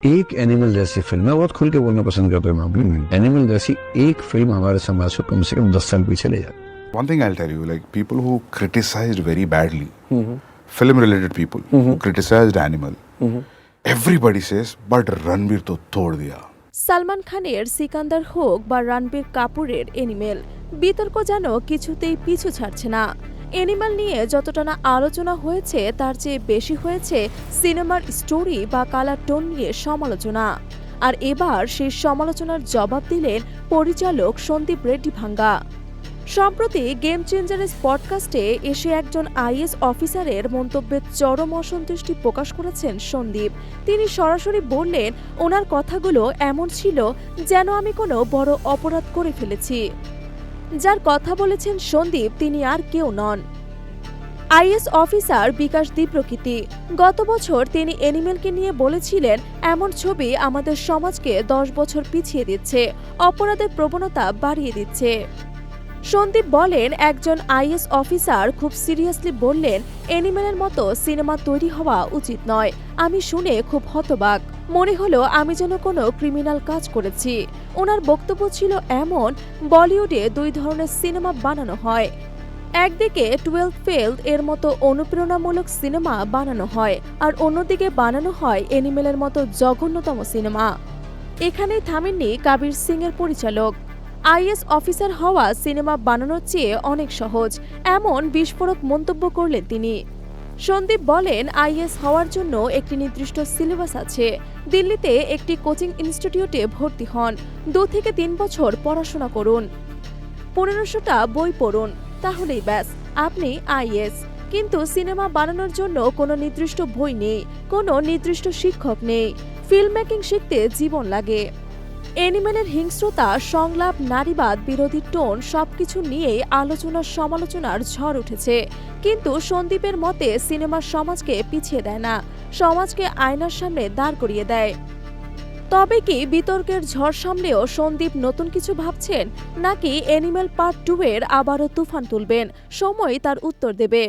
एक एनिमल जैसी फिल्म, मैं बहुत खुल के बोलना पसंद करता हूँ, एनिमल जैसी एक फिल्म हमारे समाज को कम से कम 10 साल पीछे ले जाती। One thing I'll tell you, like people who criticized very badly, film-related people who criticized Animal, everybody says, but Ranbir to tod diya. Salman খানের সিকান্দার হোক বা রণবীর কাপুরের এনিমেল, বিতর্ক যেন কিছুতেই পিছু ছাড়ছে না। এনিমেল নিয়ে যতটা না আলোচনা হয়েছে তার চেয়ে বেশি হয়েছে সিনেমার স্টোরি বা কালার টোন নিয়ে সমালোচনা। আর এবার সেই সমালোচনার জবাব দিলেন পরিচালক সন্দীপ রেড্ডি ভাঙ্গা। সম্প্রতি গেম চেঞ্জার্স পডকাস্টে এসে একজন আইএএস অফিসারের মন্তব্যে চরম অসন্তুষ্টি প্রকাশ করেছেন সন্দীপ। তিনি সরাসরি বললেন, ওনার কথাগুলো এমন ছিল যেন আমি কোনো বড় অপরাধ করে ফেলেছি। যার কথা বলেছেন সন্দীপ তিনি আর কেউ নন, আইএএস অফিসার বিকাশ দ্বিপ্রকৃতি। গত বছর তিনি এনিমেলকে নিয়ে বলেছিলেন, এমন ছবি আমাদের সমাজকে 10 বছর পিছিয়ে দিচ্ছে, অপরাধের প্রবণতা বাড়িয়ে দিচ্ছে। সন্দীপ বলেন, একজন আইএএস অফিসার খুব সিরিয়াসলি বললেন, এনিমেলের মতো সিনেমা তৈরি হওয়া উচিত নয়। আমি শুনে খুব হতবাক, মনে হলো আমি যেন কোনো ক্রিমিনাল কাজ করেছি। ওনার বক্তব্য ছিল এমন, বলিউডে 2 ধরনের সিনেমা বানানো হয়, একদিকে 12 ফেল এর মতো অনুপ্রেরণামূলক সিনেমা বানানো হয়, আর অন্যদিকে বানানো হয় এনিমেলের মতো জঘন্যতম সিনেমা। এখানেই থামেননি কবির সিং এর পরিচালক। আইএএস অফিসার হওয়া সিনেমা বানানোর চেয়ে অনেক সহজ, এমন বিস্ফোরক মন্তব্য করলেন তিনি। সন্দীপ বলেন, আইএএস হওয়ার জন্য একটি নির্দিষ্ট সিলেবাস আছে। দিল্লিতে একটি কোচিং ইনস্টিটিউটে ভর্তি হন, 2 থেকে 3 বছর পড়াশোনা করুন, 1500টা বই পড়ুন, তাহলেই ব্যাস আপনি আইএএস। কিন্তু সিনেমা বানানোর জন্য কোনো নির্দিষ্ট বই নেই, কোনো নির্দিষ্ট শিক্ষক নেই। ফিল্ম মেকিং শিখতে জীবন লাগে। এনিমেলের হিংস্রতা, সংলাপ, নারীবাদ বিরোধী টোন সবকিছু নিয়েই আলোচনার সমালোচনার ঝড় উঠেছে। কিন্তু সন্দীপের মতে সিনেমা সমাজকে পিছিয়ে দেয় না, সমাজকে আয়নার সামনে দাঁড় করিয়ে দেয়। তবে কি বিতর্কের ঝড় সামলেও সন্দীপ নতুন কিছু ভাবছেন, নাকি এনিমেল পার্ট 2 এর আবারও তুফান তুলবেন? সময় তার উত্তর দেবে।